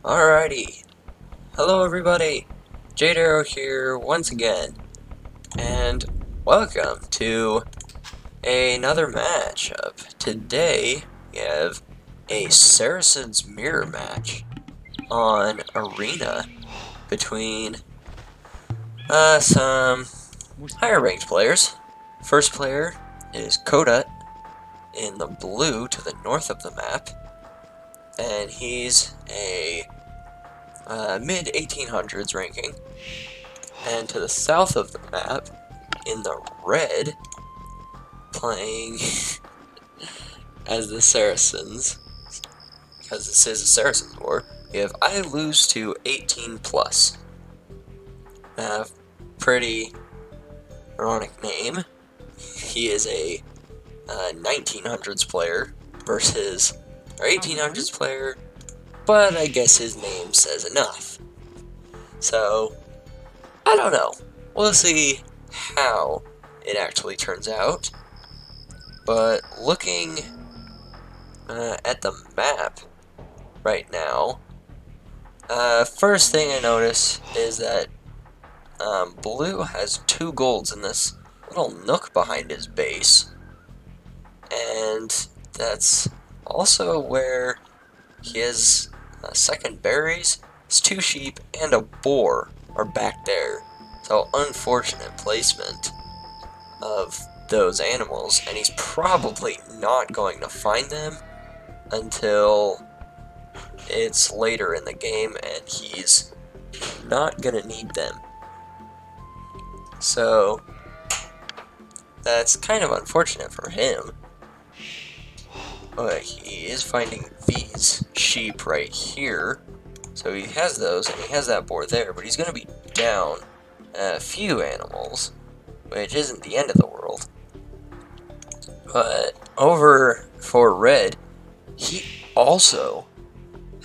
Alrighty. Hello everybody. Jade Arrow here once again. And welcome to another matchup. Today we have a Saracen's Mirror match on Arena between some higher ranked players. First player is Koda in the blue to the north of the map. And he's a mid 1800s ranking. And to the south of the map, in the red, playing as the Saracens, because this is a Saracens war, we have I lose to 18 plus. Pretty ironic name. He is a 1900s player versus our 1800s player, but I guess his name says enough. So, I don't know. We'll see how it actually turns out. But looking at the map right now, first thing I notice is that Blue has 2 golds in this little nook behind his base. And that's also where he has second berries, his 2 sheep, and a boar are back there. So unfortunate placement of those animals, and he's probably not going to find them until it's later in the game and he's not gonna need them. So that's kind of unfortunate for him. But he is finding these sheep right here. So he has those, and he has that boar there, but he's going to be down a few animals, which isn't the end of the world. But over for red, he also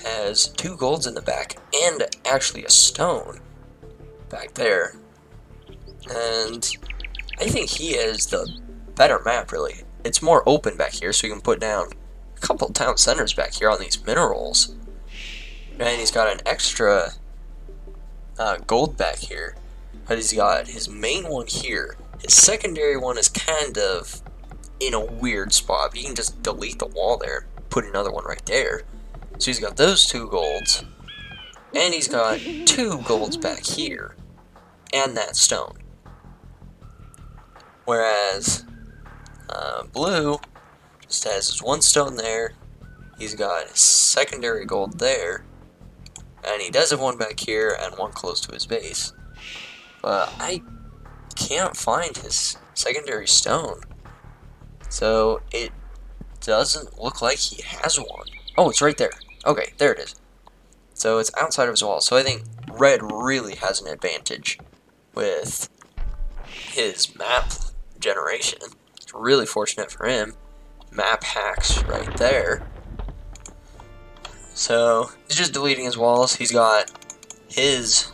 has 2 golds in the back, and actually a stone back there. And I think he has the better map, really. It's more open back here, so you can put down a couple town centers back here on these minerals. And he's got an extra gold back here. But he's got his main one here. His secondary one is kind of in a weird spot. You can just delete the wall there, put another one right there. So he's got those 2 golds. And he's got 2 golds back here. And that stone. Whereas Blue just has his 1 stone there, he's got his secondary gold there, and he does have 1 back here and 1 close to his base. But I can't find his secondary stone, so it doesn't look like he has one. Oh, it's right there. Okay, there it is. So it's outside of his wall, so I think red really has an advantage with his map generation. It's really fortunate for him. Map hacks right there. So he's just deleting his walls. He's got his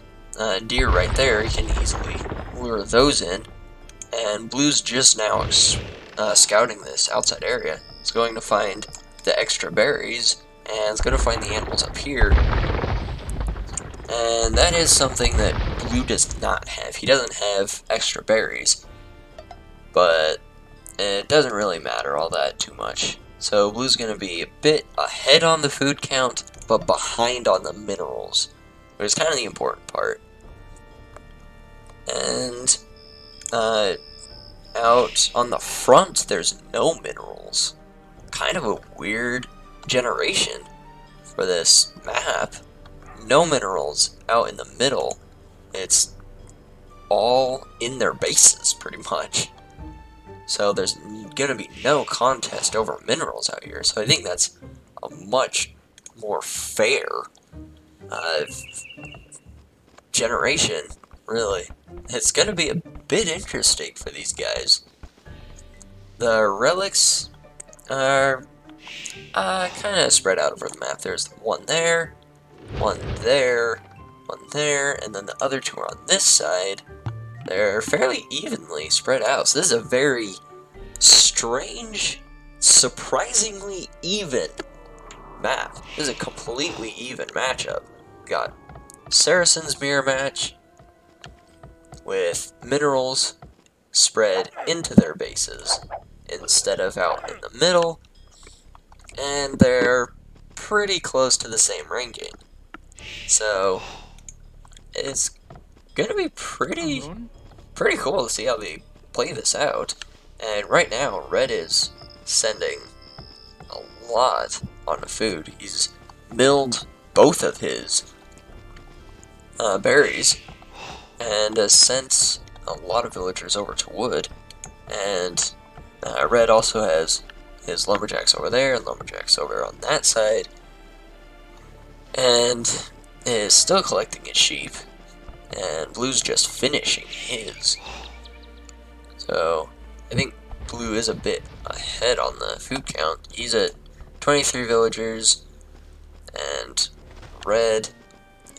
deer right there. He can easily lure those in. And Blue's just now scouting this outside area. He's going to find the extra berries, and he's going to find the animals up here. And that is something that Blue does not have. He doesn't have extra berries. But it doesn't really matter all that too much. So Blue's going to be a bit ahead on the food count, but behind on the minerals, which is kind of the important part. And out on the front, there's no minerals. Kind of a weird generation for this map. No minerals out in the middle. It's all in their bases, pretty much. So there's going to be no contest over minerals out here. So I think that's a much more fair generation, really. It's going to be a bit interesting for these guys. The relics are kind of spread out over the map. There's 1 there, 1 there, 1 there, and then the other 2 are on this side. They're fairly evenly spread out, so this is a very strange, surprisingly even map. This is a completely even matchup. got Saracen's mirror match with minerals spread into their bases instead of out in the middle, and they're pretty close to the same ranking. So it's gonna be pretty cool to see how they play this out. And right now, Red is sending a lot on the food. He's milled both of his berries and has sent a lot of villagers over to wood. And Red also has his lumberjacks over there and lumberjacks over on that side, and is still collecting his sheep. And Blue's just finishing his. So I think Blue is a bit ahead on the food count. He's at 23 villagers, and Red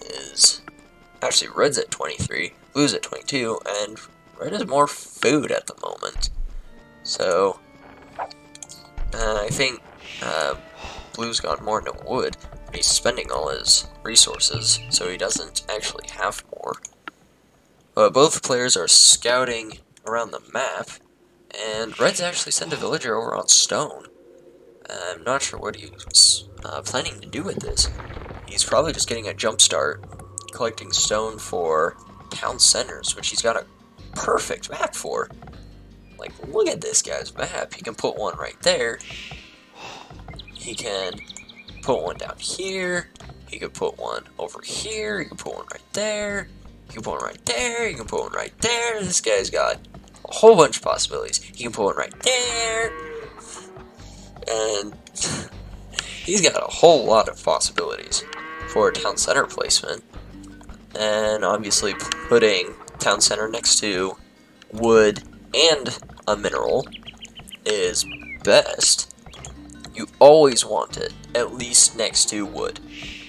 is... Actually, Red's at 23, Blue's at 22, and Red has more food at the moment. So I think Blue's gone more into wood. He's spending all his resources, so he doesn't actually have more. But both players are scouting around the map, and Red's actually sent a villager over on stone. I'm not sure what he's planning to do with this. He's probably just getting a jump start, collecting stone for town centers, which he's got a perfect map for. Like, look at this guy's map. He can put one right there. He can put one down here. He could put one over here. He can put one right there. He can put one right there. He can put one right there. This guy's got a whole bunch of possibilities. He can put one right there. And he's got a whole lot of possibilities for town center placement. And obviously putting town center next to wood and a mineral is best. You always want it at least next to wood.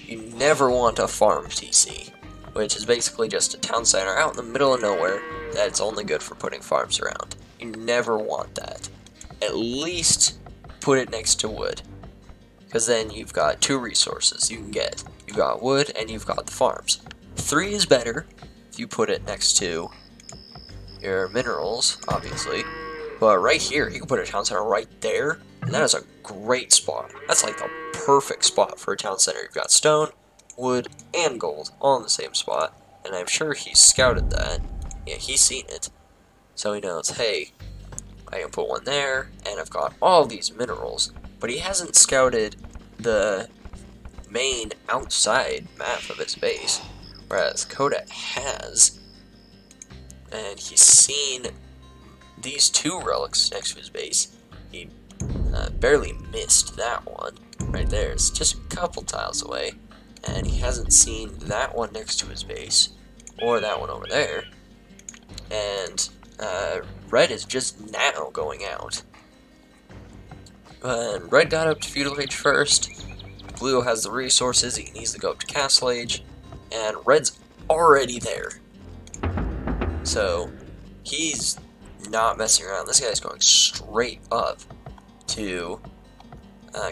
You never want a farm TC, which is basically just a town center out in the middle of nowhere that's only good for putting farms around. You never want that. At least put it next to wood, because then you've got two resources you can get. You've got wood and you've got the farms. 3 is better if you put it next to your minerals, obviously. But right here, you can put a town center right there, and that is a great spot. That's like the perfect spot for a town center. You've got stone, wood, and gold all in the same spot, and I'm sure he's scouted that. Yeah, he's seen it. So he knows, hey, I can put one there, and I've got all these minerals. But he hasn't scouted the main outside map of his base, whereas Koda has. And he's seen these 2 relics next to his base. He barely missed that one right there. It's just a couple tiles away. And he hasn't seen that one next to his base, or that one over there. And Red is just now going out. And Red got up to Feudal Age first. Blue has the resources, he can easily go up to Castle Age. And Red's already there. So he's not messing around. This guy's going straight up to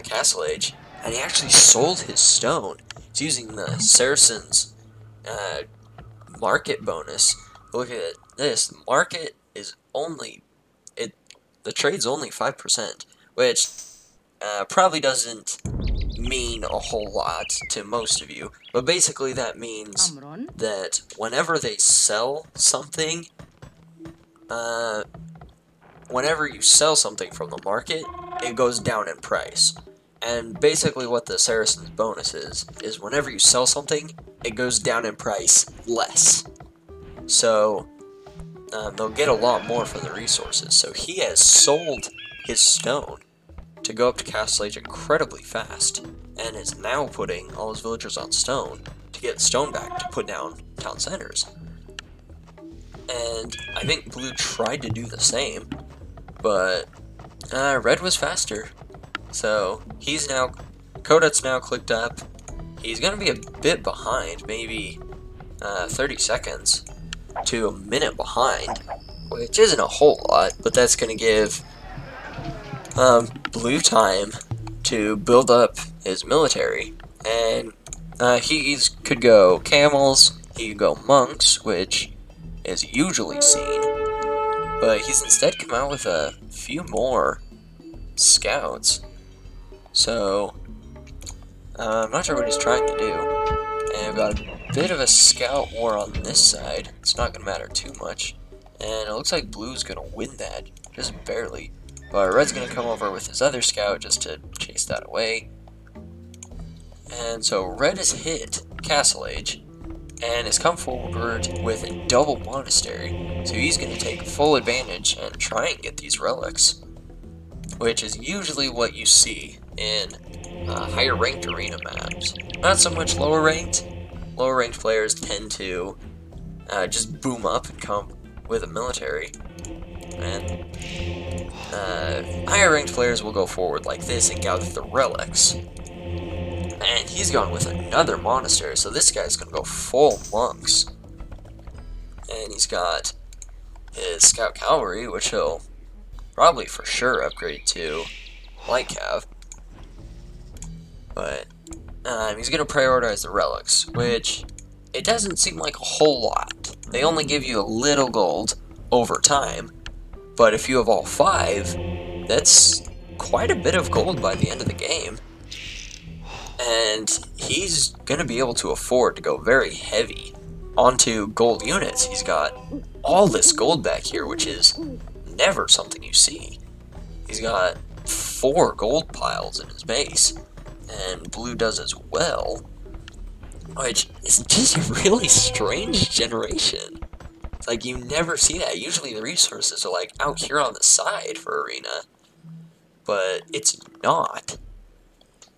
Castle Age. And he actually sold his stone. He's using the Saracen's market bonus. Look at this. The market is only... the trade's only 5%, which probably doesn't mean a whole lot to most of you. But basically that means that whenever they sell something, whenever you sell something from the market, it goes down in price. And basically what the Saracen's bonus is whenever you sell something, it goes down in price less. So they'll get a lot more for the resources. So he has sold his stone to go up to Castle Age incredibly fast, and is now putting all his villagers on stone to get stone back to put down town centers. And I think Blue tried to do the same, but Red was faster. So he's now, Kodut's now clicked up. He's going to be a bit behind, maybe 30 seconds to a minute behind, which isn't a whole lot, but that's going to give Blue time to build up his military, and He could go camels, he could go monks, which is usually seen, but he's instead come out with a few more scouts. So, I'm not sure what he's trying to do. And I've got a bit of a scout war on this side. It's not going to matter too much. And it looks like blue's going to win that, just barely. But red's going to come over with his other scout just to chase that away. And so red has hit Castle Age, and has come forward with a double monastery. So he's going to take full advantage and try and get these relics, which is usually what you see in higher ranked arena maps. Not so much lower ranked. Lower ranked players tend to just boom up and come with a military, and higher ranked players will go forward like this and gather the relics. And he's gone with another monastery, so this guy's gonna go full monks. And he's got his scout cavalry, which he'll probably for sure upgrade to light cav. But he's gonna prioritize the relics, which it doesn't seem like a whole lot. They only give you a little gold over time, but if you have all 5, that's quite a bit of gold by the end of the game. And he's going to be able to afford to go very heavy onto gold units. He's got all this gold back here, which is never something you see. He's got 4 gold piles in his base, and blue does as well, which is just a really strange generation. It's like you never see that. Usually the resources are like out here on the side for arena, but it's not.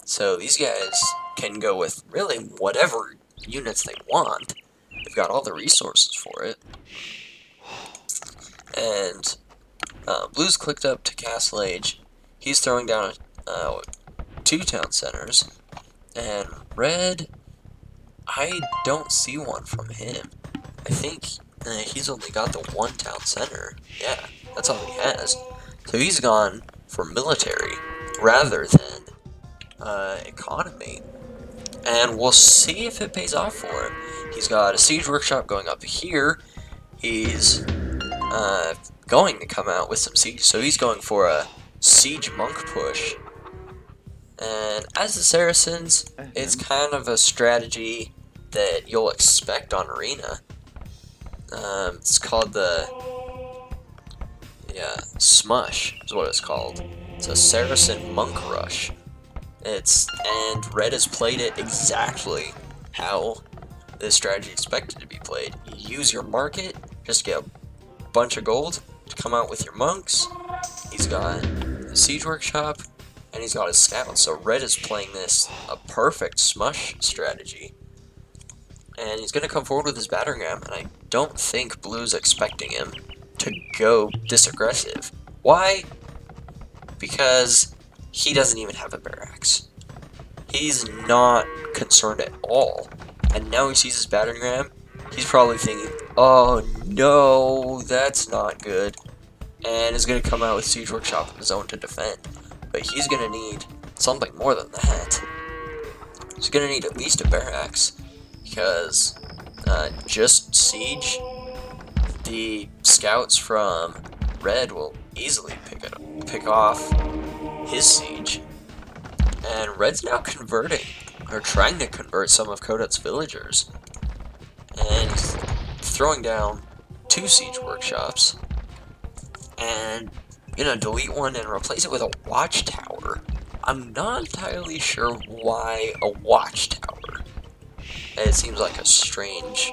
So these guys can go with really whatever units they want. They've got all the resources for it. And blue's clicked up to Castle Age. He's throwing down 2 town centers. And red, I don't see one from him. I think he's only got the 1 town center. Yeah, that's all he has. So he's gone for military rather than economy, and we'll see if it pays off for him. He's got a siege workshop going up here. He's going to come out with some siege, so he's going for a siege monk push. And as the Saracens, it's kind of a strategy that you'll expect on arena. It's called the Smush is what it's called. It's a Saracen Monk Rush. And red has played it exactly how this strategy is expected to be played. You use your market, just get a bunch of gold to come out with your monks. He's got a siege workshop, and he's got his scouts. So red is playing this a perfect smush strategy. And he's going to come forward with his battering ram, and I don't think blue's expecting him to go this aggressive. Why? Because he doesn't even have a barracks. He's not concerned at all. And now he sees his battering ram. He's probably thinking, oh no, that's not good. And is going to come out with siege workshop of his own to defend. But he's going to need something more than that. He's going to need at least a barracks. Because just siege, the scouts from red will easily pick off his siege. And red's now converting, or trying to convert some of Kodut's villagers. And he's throwing down 2 siege workshops. And gonna delete one and replace it with a watchtower. I'm not entirely sure why a watchtower. It seems like a strange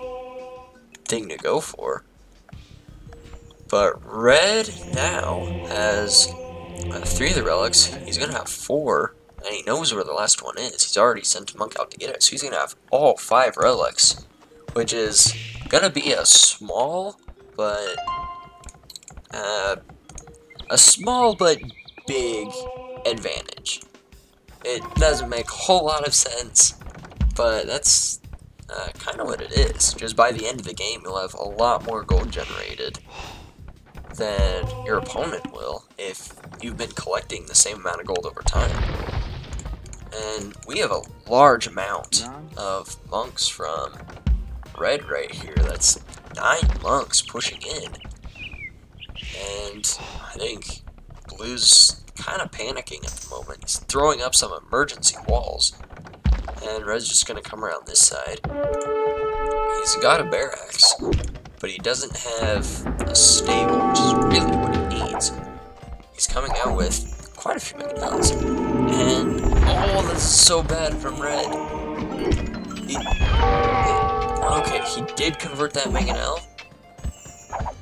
thing to go for. But red now has 3 of the relics. He's going to have 4, and he knows where the last one is. He's already sent a monk out to get it, so he's going to have all 5 relics, which is going to be a small but big advantage. It doesn't make a whole lot of sense, but that's kind of what it is. Just by the end of the game, you'll have a lot more gold generated than your opponent will if you've been collecting the same amount of gold over time. And we have a large amount of monks from red right here. That's 9 monks pushing in. And I think blue's kind of panicking at the moment. He's throwing up some emergency walls. And red's just going to come around this side. He's got a barracks, but he doesn't have a stable, which is really what he needs. He's coming out with quite a few mangonels. And, oh, this is so bad from red. Okay, he did convert that mangonel,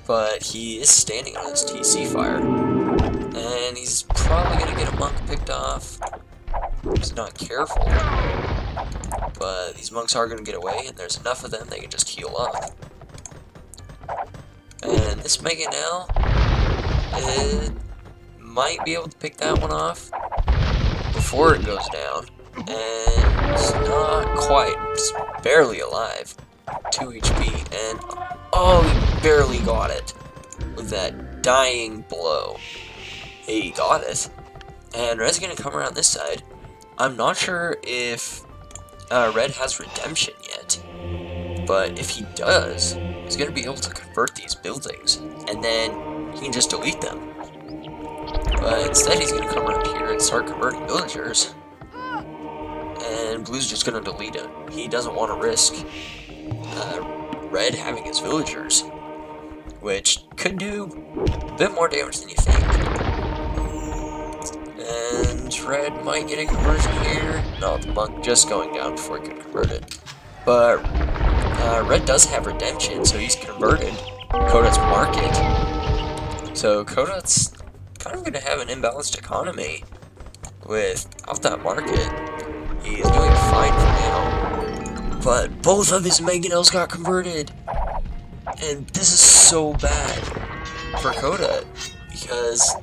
but he is standing on his TC fire. And he's probably going to get a monk picked off. He's not careful. But these monks are going to get away, and there's enough of them they can just heal up. And this mangonel, it might be able to pick that one off before it goes down. And it's not quite. It's barely alive. 2 HP. And, oh, he barely got it with that dying blow. He got it. And red's going to come around this side. I'm not sure if red has redemption yet. But if he does, he's going to be able to convert these buildings. And then he can just delete them. But instead he's going to come around here and start converting villagers. And blue's just going to delete him. He doesn't want to risk red having his villagers, which could do a bit more damage than you think. And red might get a conversion here. No, the monk just going down before he could convert it. But red does have redemption, so he's converted Kodot's market. So Kodot's kind of going to have an imbalanced economy without that market. He's doing fine for now. But both of his mangonels got converted. And this is so bad for Kodot, because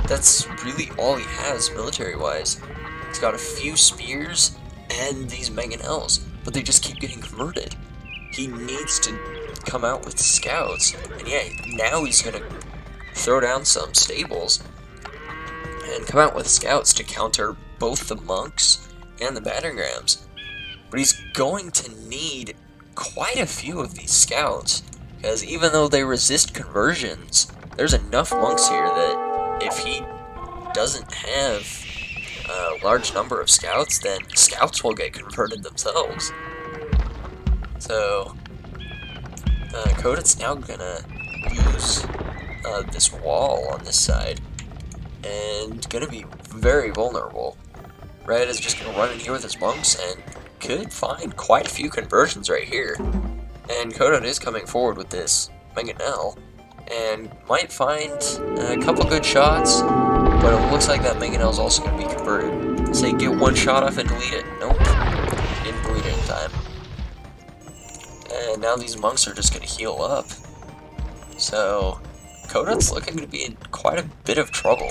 that's really all he has military-wise. He's got a few spears and these mangonels, but they just keep getting converted. He needs to come out with scouts, and yeah, now he's gonna throw down some stables and come out with scouts to counter both the monks and the battering rams. But he's going to need quite a few of these scouts, because even though they resist conversions, there's enough monks here that if he doesn't have a large number of scouts, then scouts will get converted themselves. So Kodot's now gonna use this wall on this side, and gonna be very vulnerable. Red is just gonna run in here with his monks and could find quite a few conversions right here. And Kodot is coming forward with this mangonel, and might find a couple good shots, but it looks like that mangonel is also going to be converted. Say, get one shot off and delete it. Nope. Didn't delete it in time. And now these monks are just going to heal up. So, Kodot's looking to be in quite a bit of trouble.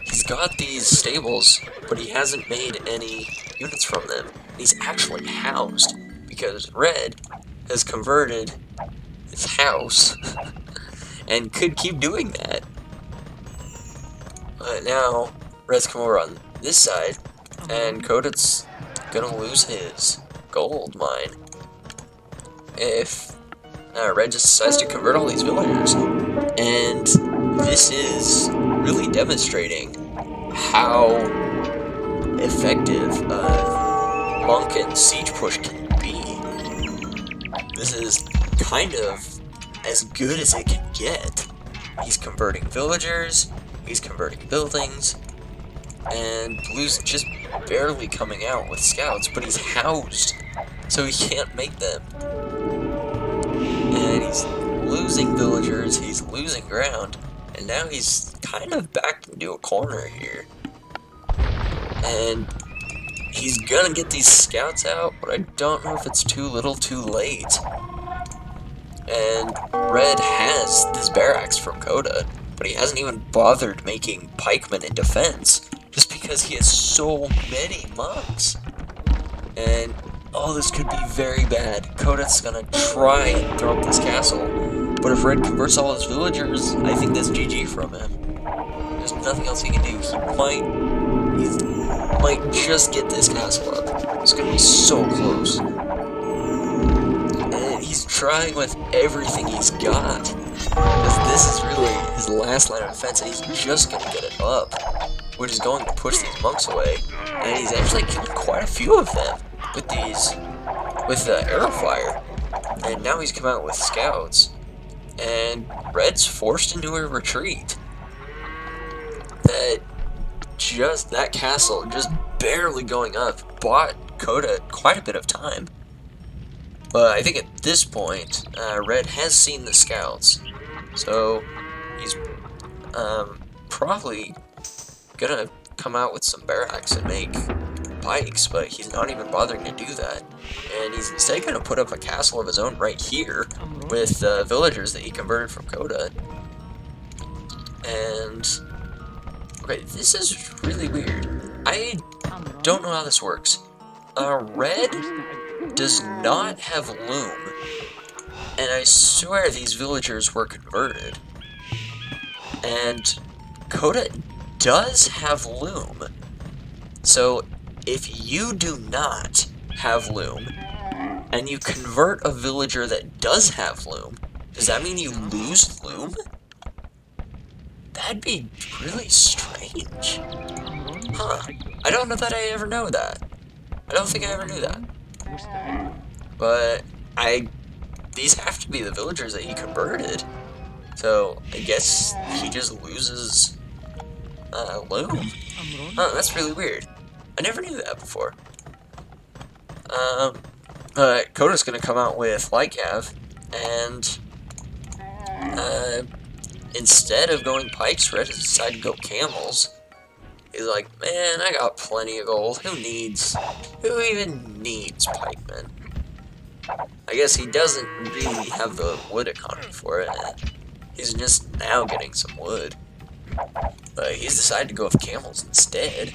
He's got these stables, but he hasn't made any units from them. He's actually housed, because red has converted his house, and could keep doing that. But now, red's come over on this side, and Kodot's gonna lose his gold mine if red just decides to convert all these villagers. And this is really demonstrating how effective monk and siege push can be. This is kind of as good as it can get. He's converting villagers, he's converting buildings, and blue's just barely coming out with scouts, but he's housed, so he can't make them. And he's losing villagers, he's losing ground, and now he's kind of backed into a corner here. And he's gonna get these scouts out, but I don't know if it's too little too late. And red has this barracks from Kodot, but he hasn't even bothered making pikemen in defense, just because he has so many monks. And, oh, this could be very bad. Kodot's gonna try and throw up this castle, but if red converts all his villagers, I think that's GG from him. There's nothing else he can do. He might... might just get this castle up. It's gonna be so close. And he's trying with everything he's got. Because this is really his last line of defense, and he's just gonna get it up. Which is going to push these monks away. And he's actually killing quite a few of them with arrow fire. And now he's come out with scouts. And Red's forced into a retreat. That castle just barely going up bought Coda quite a bit of time. But I think at this point, Red has seen the scouts. So he's probably gonna come out with some barracks and make pikes, but he's not even bothering to do that. And he's instead gonna put up a castle of his own right here with villagers that he converted from Coda. And okay, this is really weird. I don't know how this works. Red does not have loom, and I swear these villagers were converted. And Coda does have loom. So if you do not have loom, and you convert a villager that does have loom, does that mean you lose loom? That'd be really strange. Huh. I don't know that I ever know that. I don't think I ever knew that. But these have to be the villagers that he converted. So I guess he just loses loom. Huh, that's really weird. I never knew that before. Coda's gonna come out with Lycav, and instead of going pikes, Red has decided to go camels. He's like, man, I got plenty of gold. Who even needs pikemen? I guess he doesn't really have the wood economy for it. He's just now getting some wood. But he's decided to go with camels instead.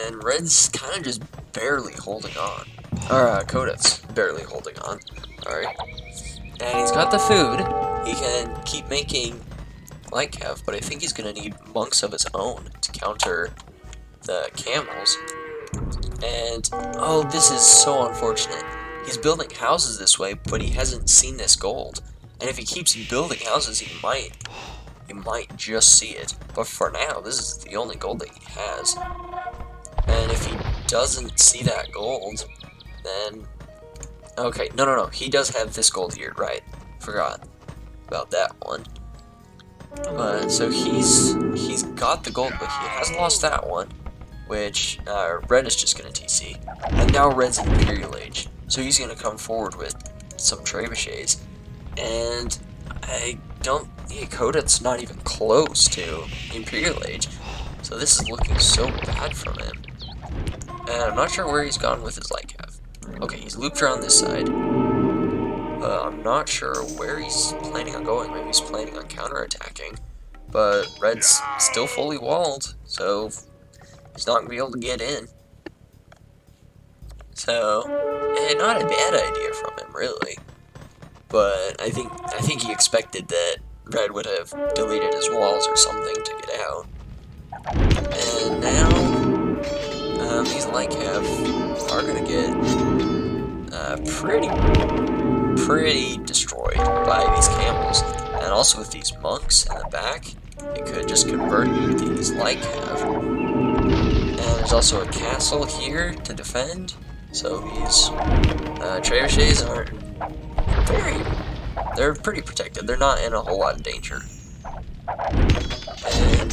And Red's kind of just barely holding on. Or, Coda's barely holding on. Sorry. And he's got the food. He can keep making Lycav, but I think he's going to need monks of his own to counter the camels. And, oh, this is so unfortunate. He's building houses this way, but he hasn't seen this gold. And if he keeps building houses, he might just see it. But for now, this is the only gold that he has. And if he doesn't see that gold, then... Okay, no, he does have this gold here, right. Forgot about that one. So he's got the gold, but he has lost that one, which Red is just going to TC. And now Red's in Imperial Age, so he's going to come forward with some trebuchets. And Coda's not even close to Imperial Age, so this is looking so bad from him. And I'm not sure where he's gone with his Lycav. Okay, he's looped around this side. I'm not sure where he's planning on going. Maybe he's planning on counterattacking. But Red's still fully walled, so he's not going to be able to get in. So, not a bad idea from him, really. But I think he expected that Red would have deleted his walls or something to get out. And now, these Lycav are going to get pretty destroyed by these camels. And also with these monks in the back, it could just convert these Lycav. And there's also a castle here to defend, so these trebuchets are they're pretty protected. They're not in a whole lot of danger. And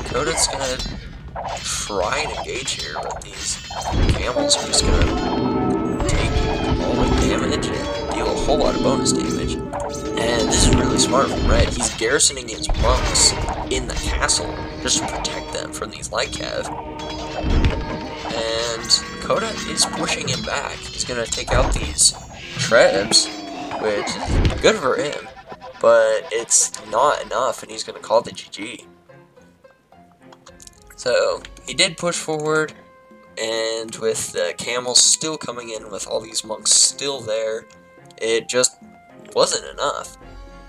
Coda's gonna try and engage here, but these camels are just gonna take all the damage and deal a whole lot of bonus damage. And this is really smart from Red. He's garrisoning his monks in the castle just to protect them from these Lycav. And Coda is pushing him back. He's gonna take out these trebs, which is good for him, but it's not enough, and he's gonna call the GG. So he did push forward, and with the camels still coming in with all these monks still there, it just wasn't enough.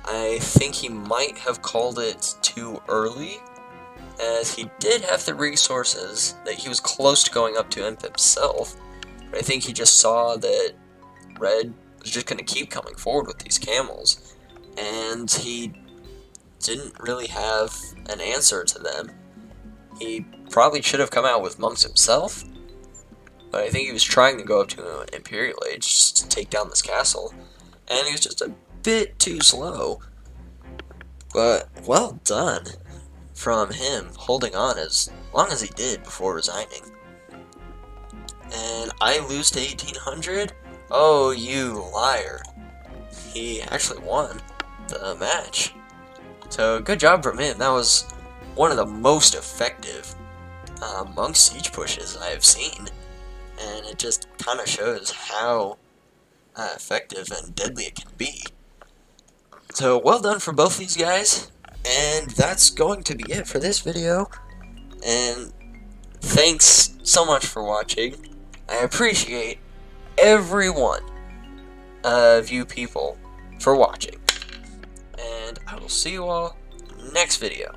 I think he might have called it too early, as he did have the resources that he was close to going up to Imp himself, but I think he just saw that Red was just going to keep coming forward with these camels, and he didn't really have an answer to them. He probably should have come out with monks himself, but I think he was trying to go up to Imperial Age just to take down this castle, and he was just a bit too slow. But well done from him, holding on as long as he did before resigning. And I lose to 1800? Oh, you liar. He actually won the match. So good job from him. That was one of the most effective monk siege pushes I have seen. And it just kind of shows how effective and deadly it can be. So well done for both these guys. And that's going to be it for this video. And thanks so much for watching. I appreciate every one of you people for watching. And I will see you all next video.